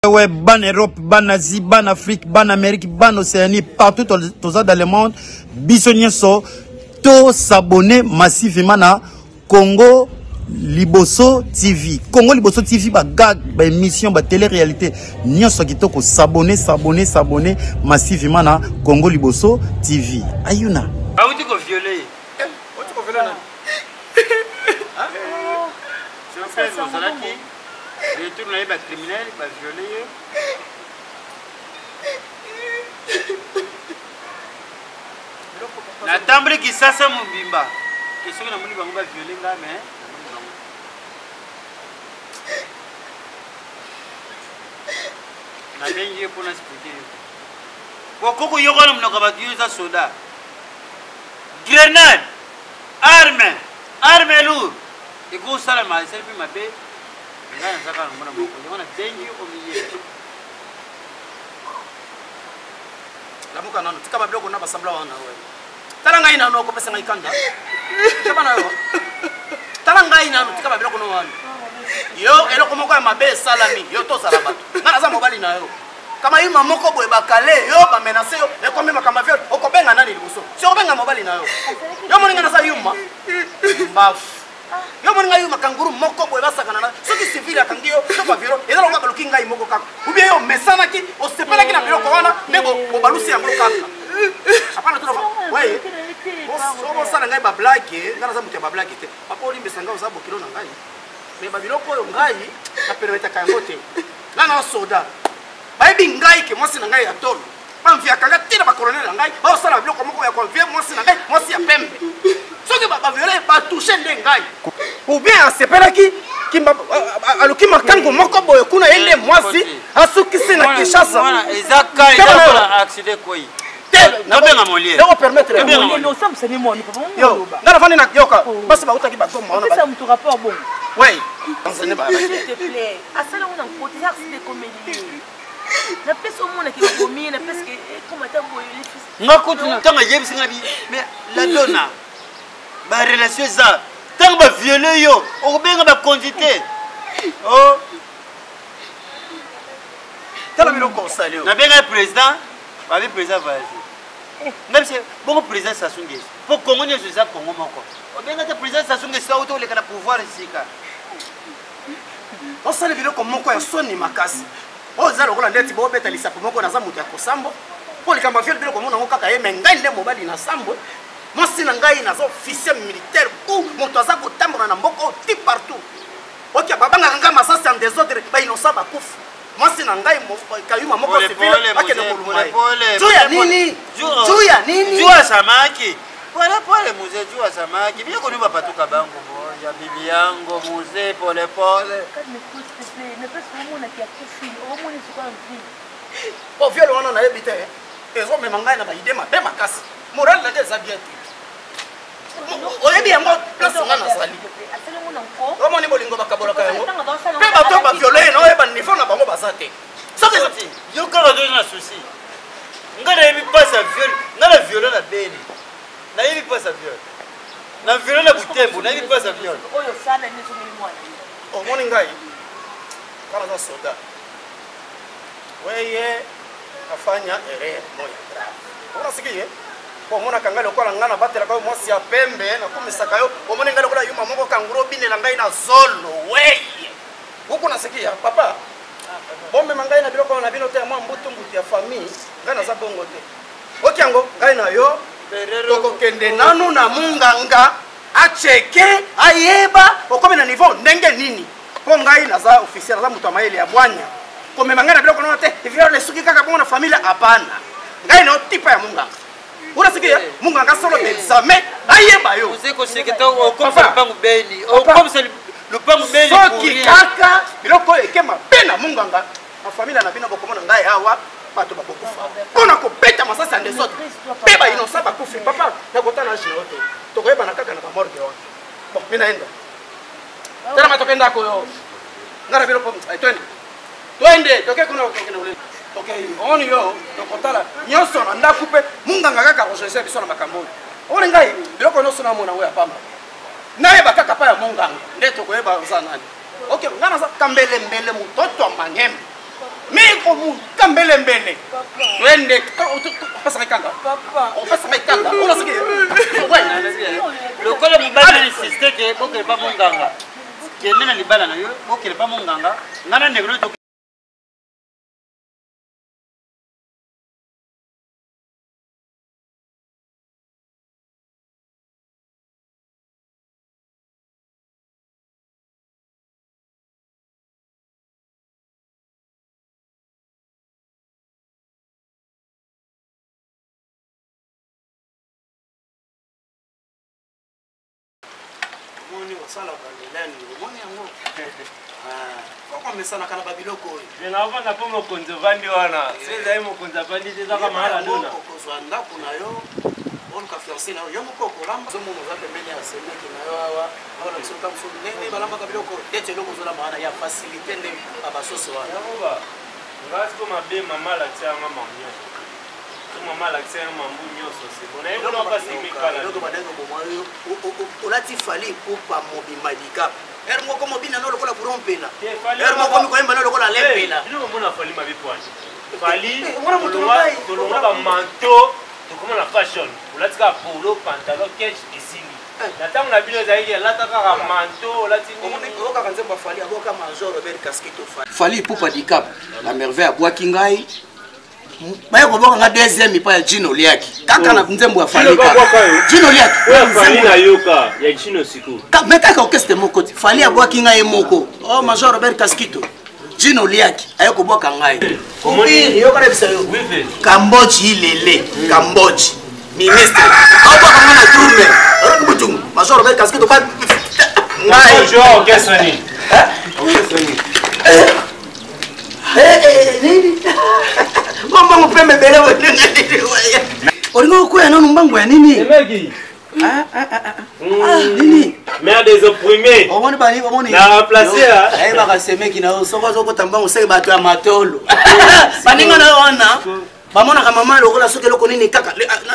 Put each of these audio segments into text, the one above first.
Ouais, ban Europe, ban Asie, ban Afrique, ban Amérique, ban Océanie, partout dans le monde, bisogna so, to s'abonner massivement à Congo Liboso TV. Congo Liboso TV, bah gag, bah émission, bah télé-réalité. Nyon so qui toko s'abonner massivement à Congo Liboso TV. Ayuna. Ah où tu ko violer? Où tu ko violer? Hein? Je me fais aux alaki. Je tourne les criminels, bah violer. Na tambre qui ça mon bimba. Qui sont na moni bango ba violer là mais na bengi pour na expliquer. Koko yoko na mnoka ba tuza soda. Grenade, arme lourd. Et go sala ma selfie ma be. Ngana saka ngona moko. Yona bengi o miye. La muka nano tika ba biloko na basambla wana wewe. Tala ngai nano ko pesa ngai kanda. Tika na yo. Tala ngai nano tika ba biloko no wana. Yo eloko moko ya mabe salami. Yo to sala bato. Ngana za mobali na yo. Kama yima moko boye bakale yo ba menacer yo e comme makama fait okobenga nani libuso. Si okobenga mobali na yo. Yo moninga na za yuma. Baf. Yo moninga yuma kanguru moko boye basakana na. Soki civil akangio to ba viro. Ezalo nga baluki ngai moko kaka. Ubie yo mesana ki o sepela ki na biloko wana nebo balusi ya moko kaka. Apana to ouais. Bo sala ngai ba blague, ngana za mutia ba blague te. Papa olimbe sanga uzabo kilo na ngai. Me ba biloko yo ngai na permeta kangote. Ngana soda. Baby ngai ke mwasi na ngai ya tolo. Bamvia kanga tina ba colonel ngai. Ba sala biloko moko ya convier mwasi na ngai, mwasi ya pembe. Soki ba violer ba toucher nde ngai. Ou bien asepela ki aluki makango moko boye kuna ende mwasi asuki sina kishasa. Voilà, exactement la accident koi. Na benga molie. Ndako permettre. Non ça c'est moi ni pas bon. Yo, ngana fani na yoka. Basi ba utaki ba toma ona ba. Ça me tout rapport bon. Ouais. Enseigne ba. S'il te plaît. Asala on a côté accident comédie. Na pesa au monde qui va combien na pesa que comment ta boy les fils. Ngakutu tanga yebisi ngabi mais la donna. Ba relation ça. Tanga ba violer yo, o benga ba conduite. Oh. Tala bino conseil. Na benga président, ba bi président va agir. Même si bon président Sassou Nguesso. Pour Congo ne ça Congo moko. O benga te président Sassou Nguesso auto le kana pouvoir sika. On sala biloko moko ya soni makasi. O zalo kola ndeti bo beta lisapo moko na za mutu ya kosambo. Po likamba viol biloko mona ngo kaka ye mengai nde mobali na sambo. Mwasi na ngai na zo officier militaire ou moto aza kotambola na mboko ti partout. Ok babanga nga masasi en désordre ba innocent ba kufu. Mwasi na ngai kayuma moko civil akende koluma. Juya nini? Juya nini? Juya samaki. Pole mzee jua samaki. Bia koniba patuka bango ya bibi yangu mzee pole. Ne pas vraiment na kia kufi. Au moins c'est pas un film. O viol wana na ebite. Ezo me mangai na ba idée ma be makasi. Moral na des bien. Oyebi yango place ngana sali. Asala on encore. Comment ni bolingo bakabola ka yango? Pe bato ba violer no eba niveau na bango basate. Soki yo kala do na souci. Ngana yebi passe viol, ngana violer na beni. Na yebi passe viol. Na violer na butembo, na yebi passe viol. Oyo sana ni so ni mwana. O moni ngai. Kala za soda. Weye afanya erreur moya grave. Unasikia? Kwa mona kangalo kwa ngana batela kwa mwasi ya pembe na kumisaka yo. Kwa mona ngalo kwa yuma moko kanguro bine la ngai na zolo weye. Huko nasikia papa. Bombe mangai na biloko na bino te mwa mbutu mbutu ya famille ngana za bongo te. Okiango ngai na yo toko kende nanu na munganga acheke ayeba okome na niveau ndenge nini. Po ngai na za officier za mutu amaele ya bwanya. Kome mangana biloko na te ivyo le suki kaka bongo na familia hapana. Ngai na tipa ya munganga. Unasikia munganga solo examen ayeba yo. Uzeko seketa o comme pangu beni. O comme c'est le pangu beni. Soki kaka biloko ekema pena munganga. Ma familia na bino bokomona ngai hawa bato bakokufa. Kona ko beta masasa nde soto. Beba inosa bakufi papa na kotana shino yote. Tokoyeba na kaka na ba morgue wana. Bon mina enda. Tena matokenda ko yo. Ngara biloko twende toke kuna okekena ule. Okay, on yo tokotala nyoso na ndakupe munganga kaka ko jose biso na makambo. Ole ngai biloko nyoso na mona we apamba. Naye bakaka pa ya munganga. Nde tokoyeba za nani. Okay, ngana za kambele mbele mutoto mangeme. Me pembene wende pasa kanga pasa kanga ola sike lokola mibali insiste ke bokele pa monganga kende na libala na yo bokele pa monganga ngana negro to moni osala balelani moni yango koko mesana kana babiloko ningavanga po mokonzi ovandi wana sezai mokonzi avandi te ezaka mahala dona okozwa ndako na yo oluka fiancé na yo moko okolamba zomona oza pembeni ya semeki na yo awa awana biso ta mosusu ndenge balambaka biloko ete eloko ozolamba wana ya facilité nde babasoso wana yakoba ngasi po mabe mama alakisa yanga mambo nyonso mama alakisa yanga mambo nyonso sekona ebona okasimikala olati fali kupa mobima dikape ere moko mobina no lokola kurompela ere moko mikoyemba no lokola lempela bino omona fali mabe pwani fali tolonga bamanto tokomona fashion olatika polo pantalon kech esili na ntango na bino ezalaki alata kaka manto olati okaka nzembo fali aboka major robert casquito fali pupa dikape la merveille abwaki ngai baye koboka nga deuxième pa ya Gino Liaki kaka na nzembo ya fali Gino Liaki fali na yoka ya Gino siku mais kaka okeste moko fali abwaki ngai moko oh major robert casquito Gino Liaki aye koboka ngai komoni yoka na bisa yo Cambodge ilele Cambodge ministre aboka nga na tourne okubutungu major robert casquito pa ngai jo kesani nini mambo mpembe bele olinga okoya nanu mbango ya nini nini mère des opprimés omoni bani omoni na placer ay baka semeki na soko soko tambango seke bato ya matolo baninga na wana bamona ka mama lokola soki eloko nini kaka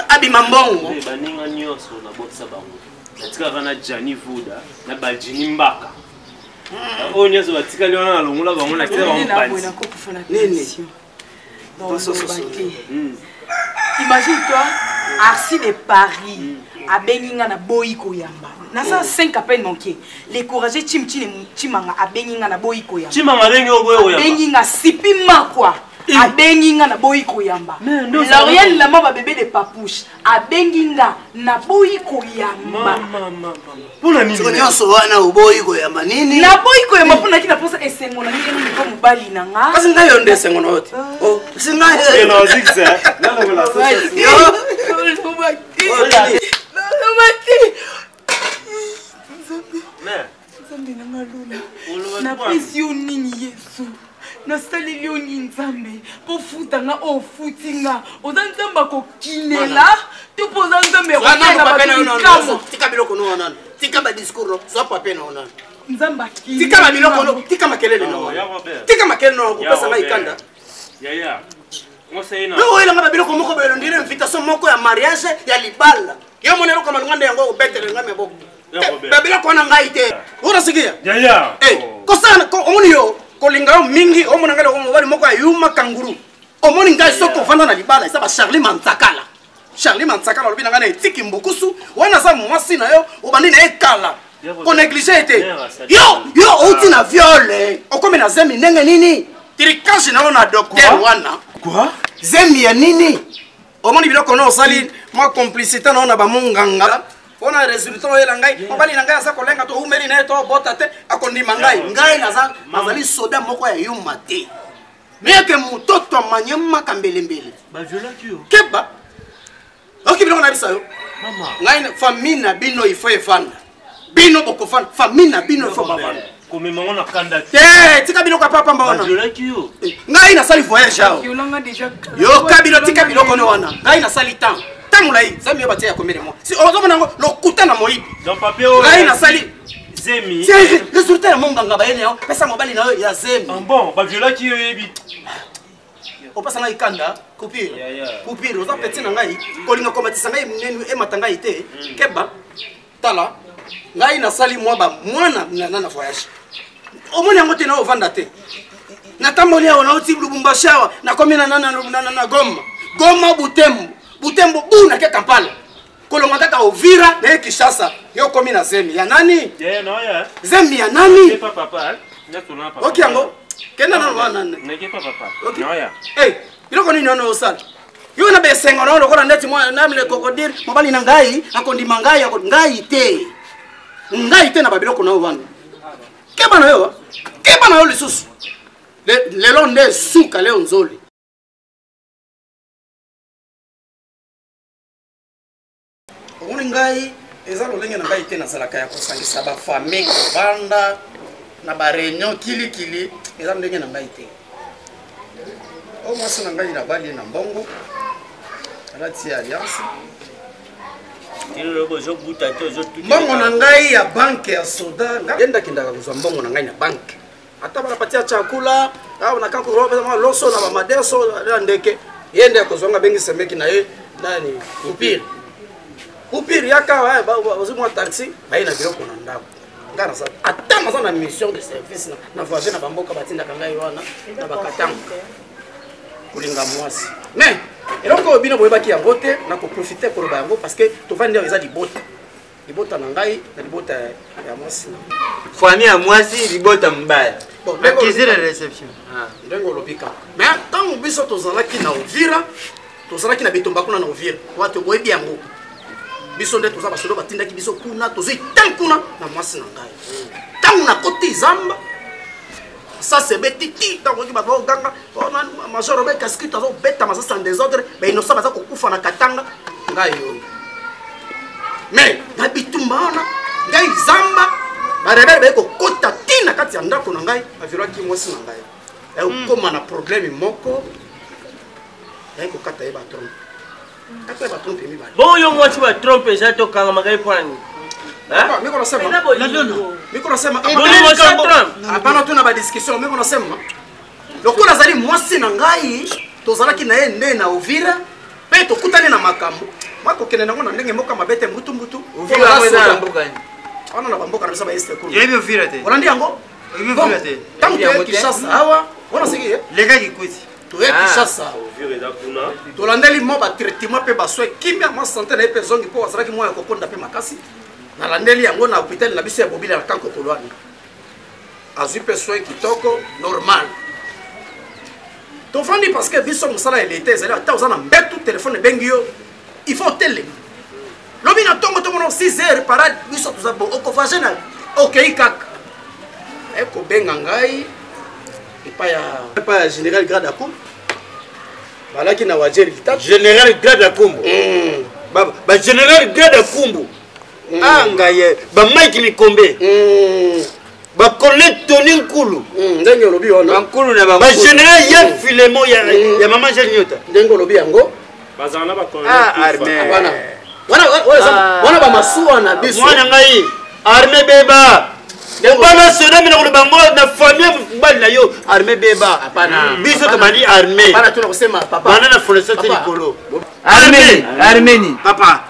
abima mbongo baninga nyonso na botisa bango natika kana Jani Vuda na Bajini Mbaka oyo nyonso batikali wana na longola bango na kisa bango nini imagine-toi, Arsi de Paris, à Beninga na Boïko Yamba. Nasa 5 à peine manqué. Les courageux Chimanga à Beninga na Boïko Yamba. Chimanga Beninga Sipima quoi. À Beninga na Boïko Yamba. L'Oriel la mama bébé de papouche. À Beninga na Boïko Yamba. Puna nini? Nyonso wana uboyiko Yamba nini? Na Boïko Yamba puna kina posa esengo na nini ko mobali na nga. Kasi ngayo nde esengo na yote. Oh, singayo. No zigza. Nalo la sosa. Na pression nini Yesu. Na sali lioni nzambe po futa nga o futinga oza nzamba ko kinela to poza nzambe ko na ba tika biloko no wana tika ba discours no so pape no wana nzamba ki tika ba biloko no tika makelele no tika makelele no ko pesa ngai kanda ya ngoseina no ela ngaba biloko moko belo ndire invitation moko ya mariage ya libala yo monelo kama ngande yango obetere ngame boko ba biloko na ngai te ora sikia ya ko sana ko omoni yo kolinga mingi omona ngalo ko mobali moko ayuma kanguru omoni ngai soko vanda na libala isa ba Charlie Mantsakala lobi ngana etiki mbukusu wana za mwasi na yo obandi na ekala ko négliger ete yo outi na viole okome na zemi ndenge nini tirikaje na ona docteur wana quoi zemi ya nini omoni biloko no osali moi complicité na ona ba monganga ona resultat oyo ngai mobali na ngai asa kolenga to umeli na to bota te akondima ngai nazali soda moko ya yuma te meke mutoto manyema kambelembele ba viola kio keba oki biloko na bisa yo mama ngai famille na bino ifo efanda bino bokofanda famille na bino ifo bavanda komema na kanda te tika biloko papa mbona ba viola kio ngai nasali voyage yao yolanga déjà yo kabilo tika biloko no wana ngai nasali temps tamulai zemi yo batia komele mo si ozomona ngo lokuta na moyibi dans papier ngai nasali zemi c'est résultat ya monganga bayene yo pesa mobali na yo ya zemi bon ba viola kio yebi opasa ngai kanda kupire oza petit na ngai kolinga komatisa ngai nenu emata ngai te keba tala ngai nasali mwa ba mwana na voyage omoni yango te na ovanda te natamboli awa nauti Lubumbashi awa nakomi na Goma. Goma Butembo buna ke Kampala. Kolonga kaka Uvira na Kinshasa. Yo komi na Zemi. Ya nani? No ya. Zemi ya nani? Papa. Nyatuna papa. Ok yango. Kenda na wana. Neke papa. Okay. No ya. Eh, biloko nini ono osala? Yo na besengo na lokola ndeti mwa na mle krokodile mobali na ngai akondima ngai ngai te. Ngai te na babiloko na wana. Keba na yo lisusu. Lelo nde suka leo nzoli. Omoni ngai eza lolenge na ngai te nazalaka ya kosangisa ba famille kovanda na ba réunion kilikili eza ndenge na ngai te. O mwasi na ngai na bali na mbongo alati alliance. Mbongo na ngai ya banke ya soda ngenda kindaka kuzwa mbongo na ngai na banke. Ata banapatia chakula au na kanko roba loso na madeso na ndeke yende kozonga bengi semeki na ye nani upiri yaka wa bazimwa taxi baina biloko na ndako ngana sa ata maza na mission de service na voisin na bamboka batinda kangai wana na bakatanga kulinga mwasi mais eloko bino boyebaki yango te na ko profiter ko yango parce que to vandi eza libota na ngai na libota ya mwasi famille ya mwasi libota mbaya accusé de réception ndengo lobika mais tant biso tozalaki na Uvira tozalaki na bitumba kuna na Uvira watu boyebi yango biso nde toza basolo batindaki biso kuna tozoi tan kuna na mwasi na ngai tangu na koti zamba ça c'est betiti tango ki bato ganga major be casquette azo beta masasa en désordre mais innocent baza kokufa na katanga ngai yo mais na bitumba wana ngai zamba barebele be ko kota tina kati ya ndako na ngai aviraki mwasi na ngai e koma na problème moko e ko kata e ba trompe kata ba trompe mi ba bon yo mwasi ba trompe za to kanga magai pwani hein miko nasema miko nasema hapana tuna ba discussion miko nasema lokola zali mwasi na ngai tozalaki na ye nde na Uvira pe tokutani na makambo mako kene nango na ndenge moka mabete mbutu Uvira mweza mboka ni ana na bamboka na saba este cool yebi Uvira te olandi yango yebi Uvira te tangu ya Kinshasa awa wana siki lega kikwiti to ya Kinshasa Uvira eza kuna tolandeli mo ba traitement pe ba soin kimia mo santé na pe zongi po azalaki mo ya kokonda pe makasi na landeli yango na hôpital na biso ya bobila na kanko kolwani azui pe soin kitoko normal to fandi parce que biso musala il était zali ata uzana mbetu téléphone bengi yo il faut télé lobi na tongo tongo no 6 heures parade biso tuza bo okofage na okay kaka eko benga ngai epa ya général grade à coup balaki na wajeri kitatu général grade ya kumbu ba général grade ya kumbu anga ye ba Mike Mikombe ba collègue Tony Nkulu ndenge lobi wana Nkulu na ba général ya Filemon ya mama Janyota ndenge lobi yango bazana ba collègue armée wana ba masuwa na biso mwana ngai armée beba bana soda mina ko bango na famille mbali na yo armée beba hapana biso to bani armée hapana tuna kusema papa bana na fondation Telikolo Arménie papa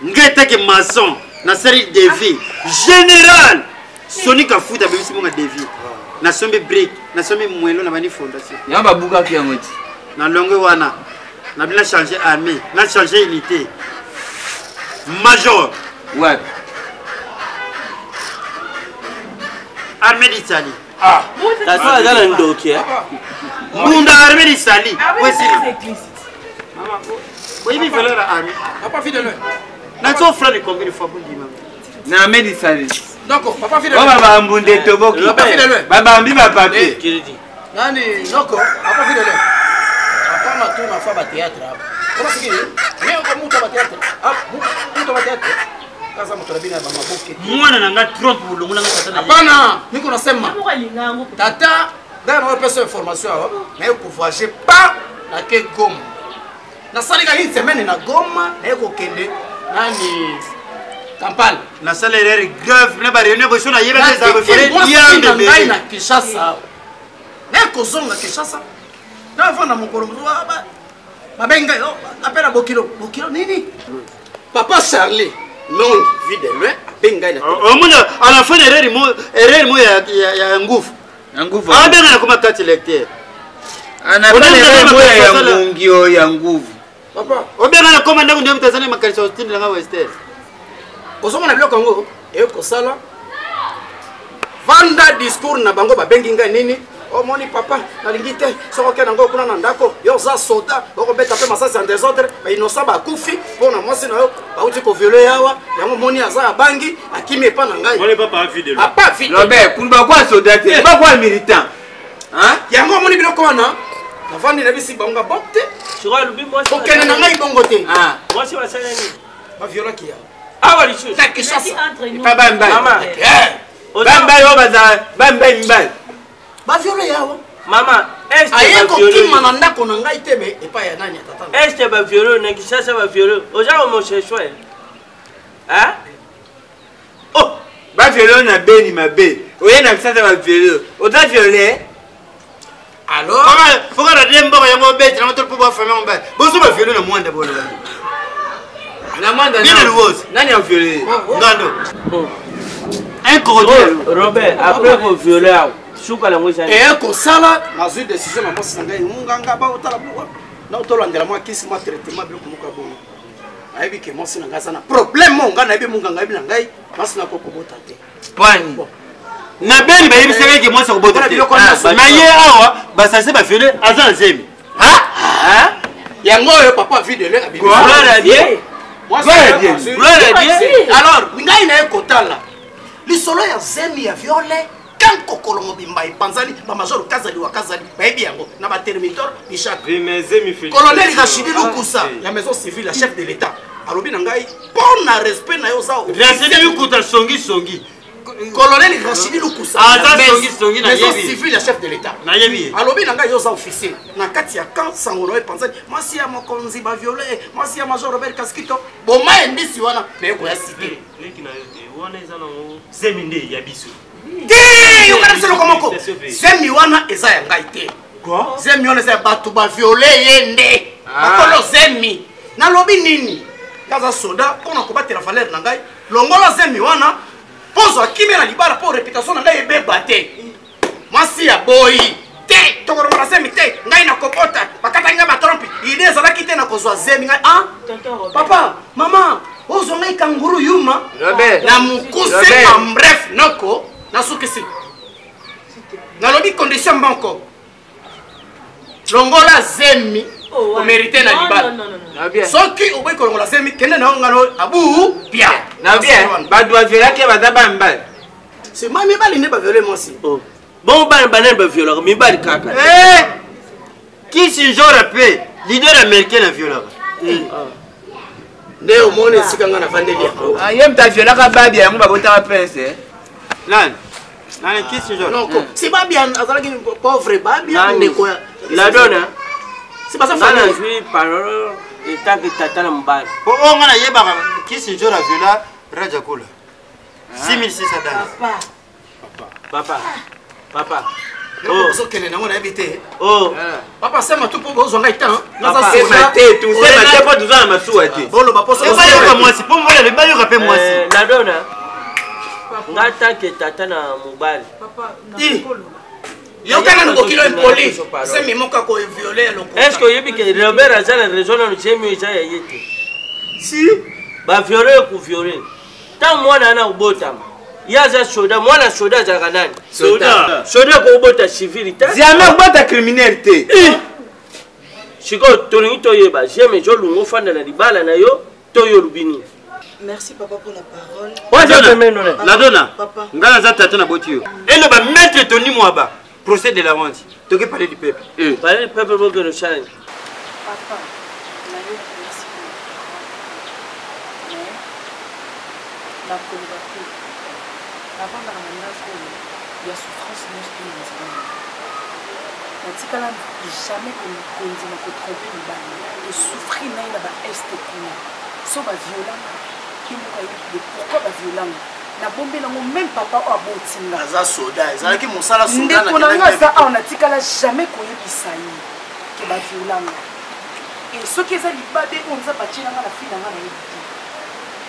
ngeta ke maçon na série de vie général Sonic Kafuta bebisi monga devi na sombe break na sombe mwelo na bani fondation yamba buka ki yango ti na longue wana na bien changer armée na changer unité major ouais armée d'Italie kasa zala ndoki Munda armée d'Italie oui mama oui bi valeur armée papa fidèle na to frère combien de fois pour dire na medicine donc papa fidèle baba mbunde toboki papa fidèle baba mbi ba papier nani noko papa fidèle hapana tu na fa ba théâtre hapa kama sikini leo kwa mtu ba théâtre mtu ba théâtre kaza mtu rabina ba maboke mwana nanga trop bulungu nanga tata na hapana niko nasema tata dana wa pesa information hawa na yeko voyager pas na ke Goma na salika hii semaine na Goma na yeko kende nani Kampala na salaire grave na ba réunion ko sona yeba des affaires ya ngai na Kinshasa na yeko zonga Kinshasa na vana mukoro ba babenga yo apela bokilo nini papa Charlie longue vie de loin abenga na au moins à la fin erreur mo ya ngufu nguvu abenga nakoma 4 lecteur anapale ya ngungio ya nguvu papa obenga nakoma ndako ndio mtazana makanisa hostile nga western ozomona biloko yango ekosala vanda discours na bango babengi ngai nini omoni papa nalingi te soki okende yango kuna na ndako yo oza soda okobeta mpe masasi ya desordre bainosa bakufi mpo na mwasi na yo bauti koviole yawa yango moni aza abangi akimi epa na ngai apa Robert kuna bakwa soda te bakwa militant yango omoni biloko wana navandi na bisi bango bok te okende na ngai bongo te baviolaki yawa awa lisusu pa bambai bambai oyo baza bambai mibali baviole yawa mama aye kokima na ndako na ngai te me epai ya nani atata este baviole na kisasa baviole oza homosexuel baviole na beni mabe oye na kisasa baviole oza viole alors foka na de mboko yango beti na moto po ba famille on ba boso ba viole na mwanda bolo na mwanda Nini rose nani a viole ngando un corrodeur Robert après vos violeurs suka la ngwisa ekosala nazwi décision na mwasi na ngai munganga baotala buwa na otolandela mwa kisi mwa traitement biloko moko ya bomo nayebi ke mwasi na ngai aza na problème mo ngai nayebi munganga yebi na ngai mwasi na kokobota te pani na beni bayebisaka eke mwasi akobota te na ye awa basase baviole aza na zemi yango oyo papa videle alors ngai na ye kotala lisolo ya zemi ya viole kankokolo mobimba epanzani bamajor kazali wa kazali bayebi yango na batermitor bishak colonel rachidi lukusa ya maison civile ya chef de l'état alobi na ngai mpo na respect na yo oza lukuta songi colonel rachidi lukusa songi maison civile ya chef de l'état nayebi alobi na ngai yo oza officier na kati ya camp sangono epanzani mwasi ya mokonzi baviole mwasi ya major robert kaskito boma endisi wana na ekoya cité yokanamiseloko moko zemi wana eza ya ngai te zemi wana eza ya bato baviole ye nde bakolo zemi nalobi nini kaza soda mpona kobatela valere na ngai longola zemi wana pozo akimi na libala mpo réputation na ngai ebeba te mwasi ya boyi te tokolongola zemi te ngai na kokota bakataki ngai batrompe ide ezalaki te na kozwa zemi ngai papa mama ozwa ngai kanguru yuma na mokuse ambref noko nasukisi nalobi condition moko longola zemi omérité na libala soki oboyi kolongola zemi kende na yo ngano abu bien na bien bato baviolaki baza bambali sema mibali nde baviole mwasi bon bana banani baviolaka mibali kaka kisinjora mpe leader américain na violaka nde omoni esika nga na vandeli yango ye moto aviolaka babia yango babotaka prince nani kisinjora si babia azalaki pauvre babia ndeko ya ladona si baza nana zwi parole etake tata na mobali po o nga nayebaka kisinjora viola rajakula 6600 papa ozokende nango nayebi te oh papa sema tu mpo bozwa ngai tan sema te mpo toza na masuwa te boloba posobayoka mwasi mpo mbola lebayoka mpe mwasi ladona nga tanke tata na mobali yokana nokokilo impoli semi moka koviole eloko est ce que oyebi ke robert aza na raison nano jemi eza ya ye te si baviole ekoviole ntango mwana ana kobotama ye aza soda mwana soda azalaka nani soda ekobota civili te ziame kobota criminel te sikoyo tolingi toyeba jeme ezolunga ofanda na libala na yo to yo olubi nini. Merci papa pour la parole. La donna. Ngala za tata na boti yo. Et le ba mettre Tony Mwaba. Procès de la vente. Tu veux parler du peuple. Parler du peuple pour que nous challenge. Papa, merci. La coloration. Avant la ramenage, il y a souffrance dans ce pays. Natikala jamais qu'on continue à tromper le bal. Et souffrir là-bas est so ba violent. Pourquoi ba violent? Na bombe na même papa o abotinga. Aza soda, ezala ki mosala soda na kanga ça on a tikala jamais koyebisa yi. Ke ba violent. Et ce qui est ça libade on za bachina na fille na yebi.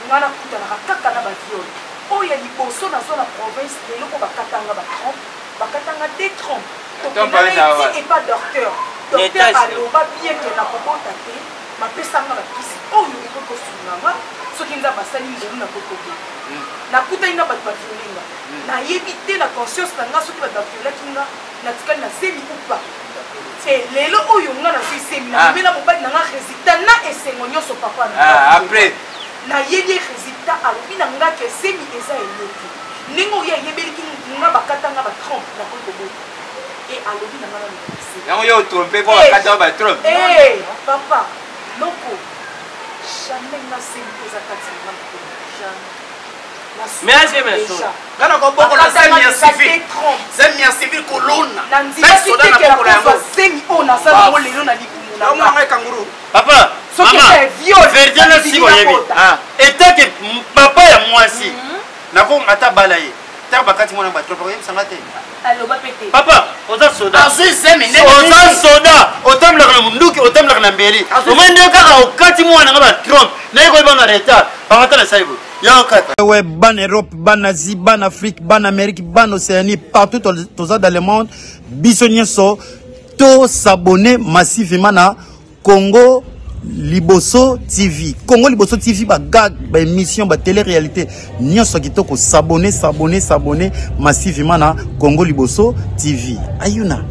Ngana kuta na kaka na ba viol. O ya liboso na zona province de loko ba katanga ba trompe. bakatanga détrompe Trompe, ça va. et pas docteur docteur aloba bien que na kobota te mapesanga bakisi oyo ekokosunanga soki nza basali ngolu na kokobe nakutani na bato baviolenga nayebi te na conscience na nga soki bato baviolaki nga natikali na semi upa lelo oyo nga nazwi semi namemela mobali na nga résultat na esengo nyonso papa après nayebi résultat alobi na nga ke semi eza eleki ndenge oyo ayebeliki nga bakatanga batrompe na kokobota et alobi na nga na mikisi yango yo trompe po bakatanga batrompe papa loko jamais nga semi eza kati na nga mokolo jamais merci merci kana ko boko na semi civil semi civil kolona nanzibaki tekela kozwa semi oyo nasala ngo lelo na libumu na nga kanguru papa mama vérité na si boyebi etake papa ya mwasi nako ata bala ye taka bakati mwana batropa oyebisanga te aloba pete papa oza soda azwi semi oza soda otambolaka na munduki otambolaka na mbeli omende kaka okati mwana nga batrompe naye koyebanga retard bangata na saibo Ouais, ban Europe, ban Asie, ban Afrique, ban Amérique, ban Océanie, partout dans le monde. Bisogneso, to s'abonner massivement à Congo Liboso TV. Congo Liboso TV, bah gag, bah émission, bah télé-réalité. Nyoso kitoko s'abonner massivement à Congo Liboso TV. Ayuna.